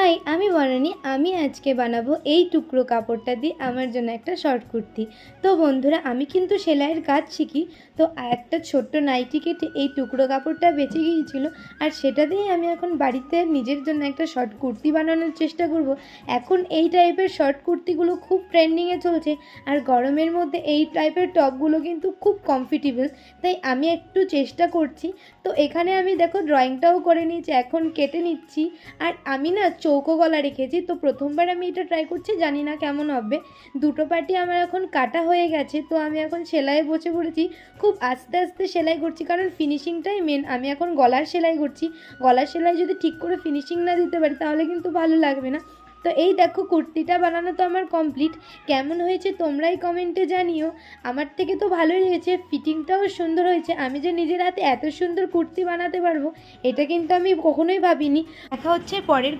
High, আমি বনানী। আমি আজকে বানাবো এই টুকরো কাপড়টা দিয়ে আমার জন্য একটা শর্ট কুর্তি। তো বন্ধুরা, আমি কিন্তু সেলাইয়ের কাজ শিখি। তো একটা ছোট্ট নাইটি কেটে এই টুকরো কাপড়টা বেঁচে গিয়েছিল, আর সেটা দিয়ে আমি এখন বাড়িতে নিজের জন্য একটা শর্ট কুর্তি বানানোর চেষ্টা করব। এখন এই টাইপের শর্ট কুর্তিগুলো খুব ট্রেন্ডিংয়ে চলছে, আর গরমের মধ্যে এই টাইপের টপগুলো কিন্তু খুব কমফর্টেবল। তাই আমি একটু চেষ্টা করছি। তো এখানে আমি দেখো ড্রয়িংটাও করে নিয়েছি, এখন কেটে নিচ্ছি। আর আমি না চৌকো গলা রেখেছি, তো প্রথমবার আমি এটা ট্রাই করছি, জানি না কেমন হবে। দুটো পাটি আমার এখন কাটা হয়ে গেছে, তো আমি এখন সেলাইয়ে বসে পড়েছি। খুব আস্তে আস্তে সেলাই করছি, কারণ ফিনিশিংটাই মেন। আমি এখন গলার সেলাই করছি। গলার সেলাই যদি ঠিক করে ফিনিশিং না দিতে পারি তাহলে কিন্তু ভালো লাগবে না। তো এই দেখো, কুর্তিটা বানানো তো আমার কমপ্লিট। কেমন হয়েছে তোমরাই কমেন্টে জানিও। আমার থেকে তো ভালোই হয়েছে, ফিটিংটাও সুন্দর হয়েছে। আমি যে নিজের হাতে এত সুন্দর কুর্তি বানাতে পারবো, এটা কিন্তু আমি কখনোই ভাবিনি। দেখা হচ্ছে পরের